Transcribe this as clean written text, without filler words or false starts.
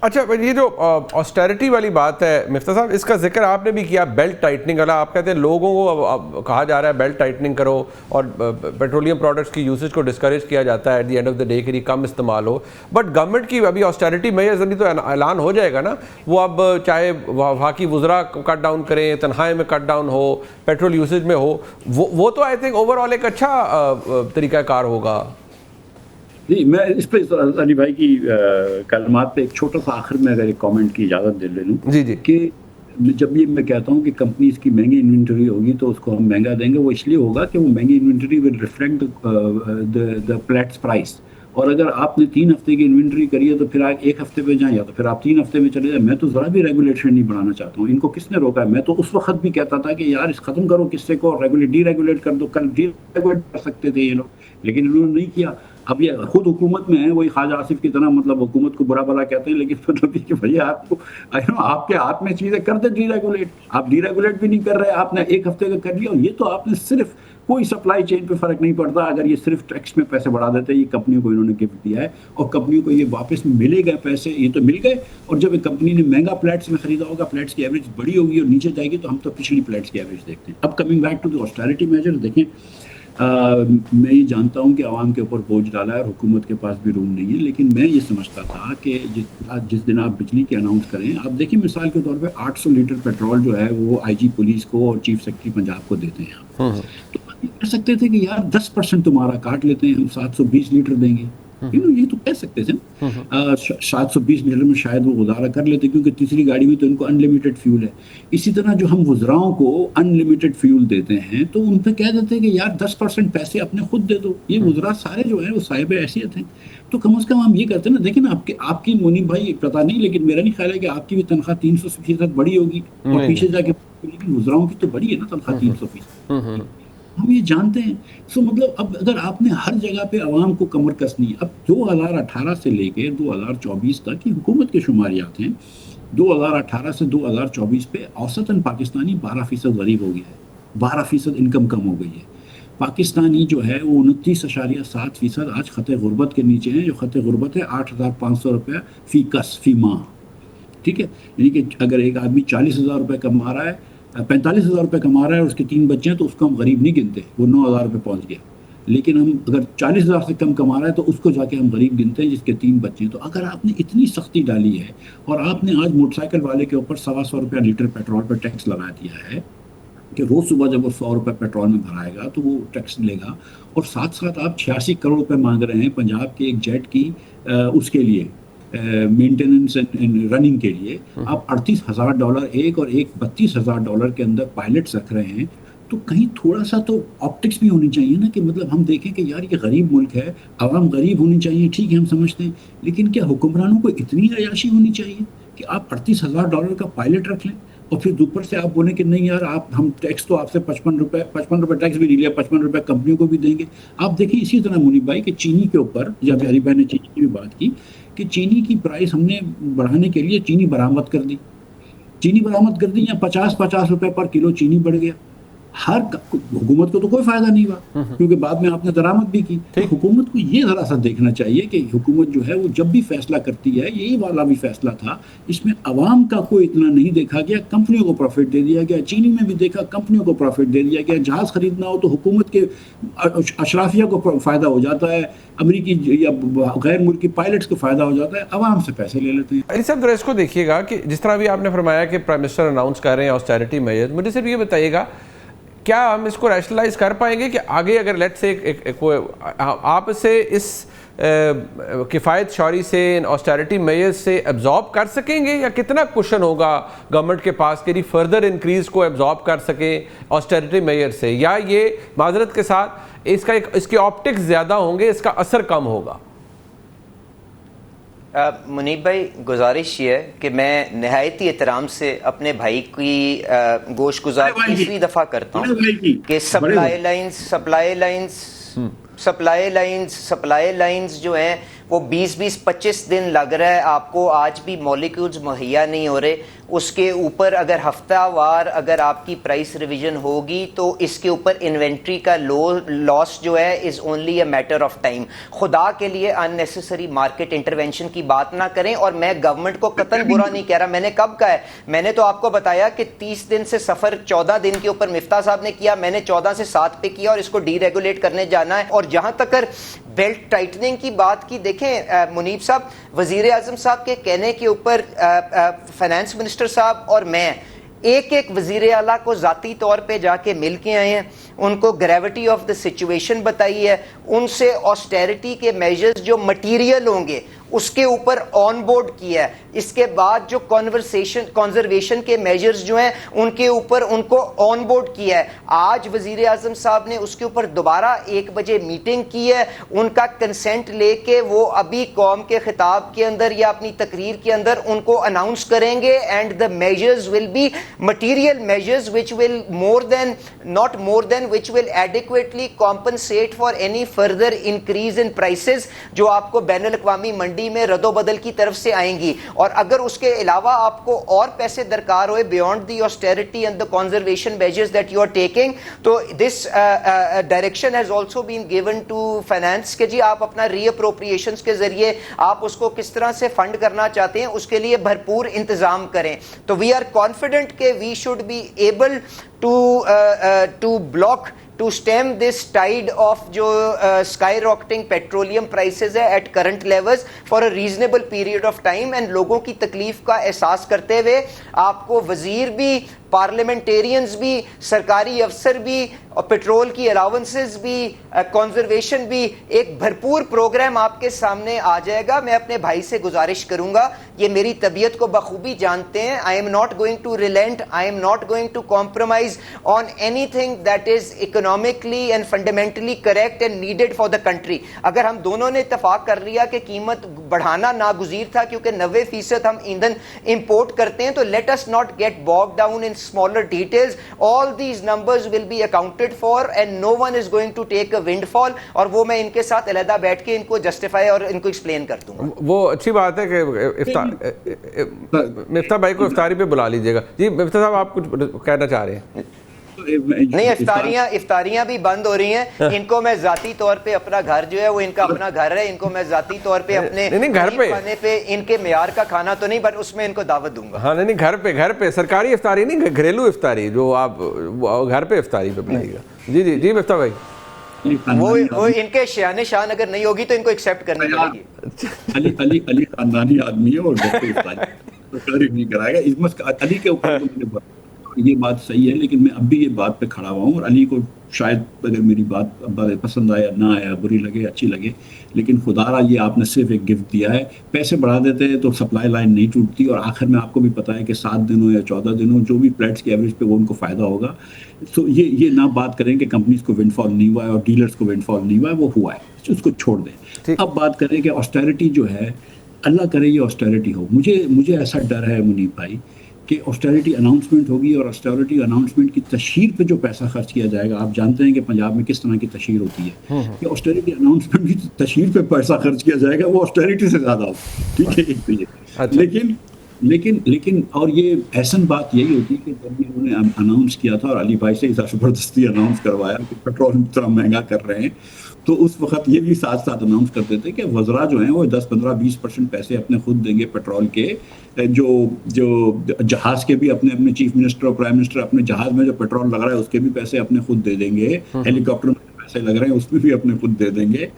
اچھا یہ جو آسٹیرٹی والی بات ہے مفتاح صاحب، اس کا ذکر آپ نے بھی کیا، بیلٹ ٹائٹنگ والا. آپ کہتے ہیں لوگوں کو کہا جا رہا ہے بیلٹ ٹائٹنگ کرو اور پیٹرولیم پروڈکٹس کی یوزیج کو ڈسکریج کیا جاتا ہے at the end of the day کہ کم استعمال ہو. بٹ گورنمنٹ کی ابھی آسٹیرٹی میئرز ابھی تو اعلان ہو جائے گا نا، وہ اب چاہے وہاں کی وزراء کٹ ڈاؤن کریں، تنخواہیں میں کٹ ڈاؤن ہو، پیٹرول یوزیج میں ہو، وہ تو آئی تھنک اوور آل ایک اچھا طریقہ کار ہوگا. جی میں اس پہ علی بھائی کی کلمات پہ ایک چھوٹا سا آخر میں اگر ایک کامنٹ کی اجازت دے لے لوں. جی جی. کہ جب یہ میں کہتا ہوں کہ کمپنیز کی مہنگی انوینٹری ہوگی تو اس کو ہم مہنگا دیں گے، وہ اس لیے ہوگا کہ وہ مہنگی inventory will reflect the plates price. اور اگر آپ نے 3 ہفتے کی انوینٹری کری ہے تو پھر آپ 1 ہفتے پہ جائیں یا تو پھر آپ 3 ہفتے میں چلے جائیں. میں تو ذرا بھی ریگولیشن نہیں بڑھانا چاہتا ہوں. ان کو کس نے روکا ہے؟ میں تو اس وقت بھی کہتا تھا کہ یار اس ختم کرو قصے کو، ڈی ریگولیٹ کر دو. کل ڈی ریگولیٹ کر سکتے تھے یہ لوگ، لیکن انہوں نے نہیں کیا. اب یہ خود حکومت میں ہیں، وہی خواجہ آصف کی طرح مطلب حکومت کو برا بھلا کہتے ہیں، لیکن مطلب کہ بھیا آپ کو آپ کے ہاتھ میں چیزیں کر دیں ڈی ریگولیٹ. آپ ڈی ریگولیٹ بھی نہیں کر رہے، آپ نے 1 ہفتے کا کر لیا. اور یہ تو آپ نے صرف کوئی سپلائی چین پہ فرق نہیں پڑتا اگر یہ صرف ٹیکس میں پیسے بڑھا دیتے. یہ کمپنیوں کو انہوں نے گفٹ دیا ہے اور کمپنیوں کو یہ واپس ملے گئے پیسے، یہ تو مل گئے. اور جب ایک کمپنی نے مہنگا پلیٹس میں خریدا ہوگا، پلیٹس کی ایوریج بڑی ہوگی اور نیچے جائے گی، تو ہم تو پچھلی پلیٹس کی ایوریج دیکھتے ہیں. اب coming back to the austerity measure, دیکھیں میں یہ جانتا ہوں کہ عوام کے اوپر بوجھ ڈالا ہے اور حکومت کے پاس بھی روم نہیں ہے، لیکن میں یہ سمجھتا تھا کہ جس دن آپ بجلی کے اناؤنس کریں، آپ دیکھیں مثال کے طور پہ 800 لیٹر پیٹرول جو ہے وہ آئی جی پولیس کو اور چیف سیکرٹری پنجاب کو دیتے ہیں. تو آپ یہ کہہ سکتے تھے کہ یار 10% تمہارا کاٹ لیتے ہیں، ہم 720 لیٹر دیں گے. یہ تو کہہ سکتے تھے. 720 لیٹر میں شاید وہ گزارا کر لیتے، کیونکہ تیسری گاڑی میں تو ان کو انلمیٹڈ فیول ہے. اسی طرح جو ہم وزراؤں کو انلمیٹڈ فیول دیتے ہیں تو ان پہ کہہ دیتے ہیں کہ یار 10% پیسے اپنے خود دے دو. یہ وزراء سارے جو ہیں وہ صاحب حیثیت ہیں. تو کم از کم ہم یہ کرتے ہیں نا. دیکھیں نا آپ کی منیب بھائی پتہ نہیں، لیکن میرا نہیں خیال ہے کہ آپ کی بھی تنخواہ 300% بڑی ہوگی اور پیچھے جا کے، لیکن وزراؤں کی تو بڑی ہے نا تنخواہ 300%. ہم یہ جانتے ہیں. سو مطلب اب اگر آپ نے ہر جگہ پہ عوام کو کمر کسنی ہے. اب 2018 سے لے کے 2024 تک یہ حکومت کے شماریات ہیں. 2018 سے 2024 پہ اوسطاً پاکستانی 12% غریب ہو گیا ہے، 12% انکم کم ہو گئی ہے. پاکستانی جو ہے وہ 29.7% آج خط غربت کے نیچے ہیں. جو خط غربت ہے 8,500 روپیہ فی ماہ. ٹھیک ہے، یعنی کہ اگر ایک آدمی 40,000 روپے کما رہا ہے، 45,000 روپے کما رہا ہے اور اس کے 3 بچے ہیں، تو اس کو ہم غریب نہیں گنتے، وہ 9,000 روپے پہنچ گیا. لیکن ہم اگر 40,000 سے کم کما رہا ہے تو اس کو جا کے ہم غریب گنتے ہیں جس کے 3 بچے ہیں. تو اگر آپ نے اتنی سختی ڈالی ہے اور آپ نے آج موٹر سائیکل والے کے اوپر 125 روپیہ لیٹر پیٹرول پر ٹیکس لگا دیا ہے کہ روز صبح جب وہ 100 روپے پیٹرول میں بھرائے گا تو وہ ٹیکس لے گا، اور ساتھ ساتھ آپ 86 کروڑ روپے مانگ رہے ہیں پنجاب کے ایک جیٹ کی اس کے لیے مینٹیننس اینڈ رننگ کے لیے. آپ $38,000 ایک اور ایک $32,000 کے اندر پائلٹس رکھ رہے ہیں. تو کہیں تھوڑا سا تو آپٹکس بھی ہونی چاہیے نا، کہ مطلب ہم دیکھیں کہ یار یہ غریب ملک ہے، عوام غریب ہونی چاہیے، ٹھیک ہے ہم سمجھتے ہیں، لیکن کیا حکمرانوں کو اتنی عیاشی ہونی چاہیے کہ آپ $38,000 کا پائلٹ رکھ لیں اور پھر اوپر سے آپ بولیں کہ نہیں یار ہم ٹیکس تو آپ سے 55 روپے ٹیکس بھی نہیں لیا، 55 روپے کمپنیوں کو بھی دیں گے. آپ دیکھیں اسی طرح منیب بھائی کہ چینی کے اوپر، یا پیاری بہن نے چینی کی بھی بات کی کہ چینی کی پرائس ہم نے بڑھانے کے لیے چینی برآمد کر دی یا 50 روپے پر کلو چینی بڑھ گیا. ہر حکومت کو تو کوئی فائدہ نہیں ہوا کیونکہ بعد میں آپ نے درآمد بھی کی. حکومت کو یہ ذرا سا دیکھنا چاہیے کہ حکومت جو ہے وہ جب بھی فیصلہ کرتی ہے، یہی والا بھی فیصلہ تھا، اس میں عوام کا کوئی اتنا نہیں دیکھا گیا. کمپنیوں کو پروفٹ دے دیا گیا. چینی میں بھی دیکھا کمپنیوں کو پروفٹ دے دیا گیا. جہاز خریدنا ہو تو حکومت کے اشرافیہ کو فائدہ ہو جاتا ہے، امریکی یا غیر ملکی پائلٹس کو فائدہ ہو جاتا ہے، عوام سے پیسے لے لیتے ہیں. علی صاحب ذرا اس کو دیکھیے گا کہ جس طرح بھی آپ نے فرمایا کہ پرائم منسٹر اناؤنس کر رہے ہیں آسٹیرٹی میئرز، مجھے صرف یہ بتائیے گا کیا ہم اس کو ریشنلائز کر پائیں گے کہ آگے اگر لیٹ سے آپ اسے اس کفایت شعوری سے آسٹیرٹی میئرز سے ایبزارب کر سکیں گے، یا کتنا کوشن ہوگا گورنمنٹ کے پاس کہ فردر انکریز کو ایبزارب کر سکیں آسٹیرٹی میئر سے، یا یہ معذرت کے ساتھ اس کے آپٹکس زیادہ ہوں گے، اس کا اثر کم ہوگا؟ منیب بھائی گزارش یہ ہے کہ میں نہایتی احترام سے اپنے بھائی کی گوش گزار تیسری دفعہ کرتا ہوں کہ سپلائی لائنز جو ہیں وہ 20-25 دن لگ رہا ہے آپ کو, آج بھی مالیکولز مہیا نہیں ہو رہے. اس کے اوپر اگر ہفتہ وار اگر آپ کی پرائس ریویژن ہوگی تو اس کے اوپر انوینٹری کا لاس جو ہے is only a matter of time. خدا کے لیے ان نیسیسری مارکیٹ انٹروینشن کی بات نہ کریں. اور میں گورنمنٹ کو قطعاً برا نہیں کہہ رہا, میں نے کب کہا ہے, میں نے تو آپ کو بتایا کہ 30 دن سے سفر 14 دن کے اوپر مفتاح صاحب نے کیا, میں نے 14 سے 7 پہ کیا, اور اس کو ڈی ریگولیٹ کرنے جانا ہے. اور جہاں تک بیلٹ ٹائٹننگ کی بات کی, دیکھیں منیب صاحب, وزیر اعظم صاحب کے کہنے کے اوپر فائنانس منسٹر صاحب اور میں ایک وزیر اعلیٰ کو ذاتی طور پہ جا کے مل کے آئے ہیں, ان کو گریوٹی آف دا سچویشن بتائی ہے, ان سے آسٹیرٹی کے میجرز جو مٹیریل ہوں گے اس کے اوپر آن بورڈ کیا ہے. اس کے بعد جو کنزرویشن کے میجرز جو ہیں ان کے اوپر ان کو آن بورڈ کیا ہے. آج وزیر اعظم صاحب نے اس کے اوپر دوبارہ 1 بجے میٹنگ کی ہے, ان کا کنسنٹ لے کے وہ ابھی قوم کے خطاب کے اندر یا اپنی تقریر کے اندر ان کو اناؤنس کریں گے. And the measures will be material measures which will not more than which will adequately compensate for any further increase in prices جو آپ کو بین الاقوامی منڈی میں رد و بدل کی طرف سے آئیں گی. اور اگر اس کے علاوہ آپ کو اور پیسے درکار ہوئے beyond the austerity and the conservation measures that you are taking, تو this direction has also been given to finance کہ جی آپ اپنا ری اپروپریشنز کے ذریعے آپ اس کو کس طرح سے فنڈ کرنا چاہتے ہیں, اس کے لیے بھرپور انتظام کریں. تو وی آر کانفیڈنٹ کہ we should be able to block to stem this tide of جو skyrocketing petroleum prices ہے at current levels for a reasonable period of time. and لوگوں کی تکلیف کا احساس کرتے ہوئے آپ کو وزیر بھی, پارلیمنٹیرینز بھی, سرکاری افسر بھی, اور پیٹرول کی الاؤنسز بھی, کنزرویشن بھی, ایک بھرپور پروگرام آپ کے سامنے آ جائے گا. میں اپنے بھائی سے گزارش کروں گا, یہ میری طبیعت کو بخوبی جانتے ہیں, I am not going to relent, I am not going to compromise on anything that is economically and fundamentally correct and needed for the country. اگر ہم دونوں نے اتفاق کر لیا کہ قیمت بڑھانا ناگزیر تھا کیونکہ 90% ہم ایندھن امپورٹ کرتے ہیں, تو let us not get bogged down in smaller details. All these numbers will be accounted for and no one is going to take a windfall. اور وہ میں ان کے ساتھ علیحدہ بیٹھ کے ان کو جسٹیفائی اور ان کو ایکسپلین کر دوں گا. وہ اچھی بات ہے کہ مفتاح بھائی کو افطاری پہ بلا لیجیے گا. جی مفتاح صاحب آپ کچھ کہنا چاہ رہے ہیں؟ نہیں, افطاریاں بھی بند ہو رہی ہیں. ان کو میں ذاتی طور پہ اپنا گھر جو ہے وہ ان کا اپنا گھر ہے, ان کو میں ذاتی طور پہ اپنے گھر پہ کھانے پہ ان کے معیار کا کھانا تو نہیں, بٹ اس میں ان کو دعوت دوں گا. ہاں نہیں, گھر پہ سرکاری افطاری نہیں, گھریلو افطاری جو آپ گھر پہ افطاری پہ بلائیے گا. جی مفتاح بھائی, وہ ان کے شان اگر نہیں ہوگی تو ان کو ایکسیپٹ کرنی پڑے گی. علی خاندانی آدمی ہے اور گھر پہ افطاری نہیں کرائے گا. علی کے اوپر یہ بات صحیح ہے, لیکن میں اب بھی یہ بات پہ کھڑا ہوا ہوں, اور علی کو شاید اگر میری بات پسند آیا نہ آیا, بری لگے اچھی لگے, لیکن خدا را یہ آپ نے صرف ایک گفٹ دیا ہے. پیسے بڑھا دیتے ہیں تو سپلائی لائن نہیں ٹوٹتی, اور آخر میں آپ کو بھی پتہ ہے کہ 7 دن ہو یا 14 دن ہو, جو بھی پلیٹس کی ایوریج پہ وہ ان کو فائدہ ہوگا. تو یہ نہ بات کریں کہ کمپنیز کو ونڈ فال نہیں ہوا ہے اور ڈیلرز کو ونڈ فال نہیں ہوا ہے, وہ ہوا ہے, اس کو چھوڑ دیں. اب بات کریں کہ آسٹیرٹی جو ہے, اللہ کرے یہ آسٹیرٹی ہو. مجھے ایسا ڈر ہے منیب بھائی کہ آسٹیرٹی اناؤنسمنٹ ہوگی, اور آسٹیرٹی اناؤنسمنٹ کی تشہیر پہ جو پیسہ خرچ کیا جائے گا, آپ جانتے ہیں کہ پنجاب میں کس طرح کی تشہیر ہوتی ہے, کہ آسٹیرٹی اناؤنسمنٹ کی تشہیر پہ پیسہ خرچ کیا جائے گا وہ آسٹیرٹی سے زیادہ ہوگا. ٹھیک ہے, ایک تو یہ. لیکن اور یہ احسن بات یہی ہوتی ہے کہ جب انہوں نے اناؤنس کیا تھا, اور علی بھائی سے زبردستی اناؤنس کروایا کہ پیٹرول اتنا مہنگا کر رہے ہیں, تو اس وقت یہ بھی ساتھ اناؤنس کرتے تھے کہ وزراء جو ہیں وہ 10-15-20% پیسے اپنے خود دیں گے پیٹرول کے, جو جہاز کے بھی اپنے چیف منسٹر اور پرائم منسٹر اپنے جہاز میں جو پیٹرول لگ رہا ہے اس کے بھی پیسے اپنے خود دے دیں گے, ہیلی کاپٹر میں پیسے لگ رہے ہیں اس میں بھی اپنے خود دے دیں گے.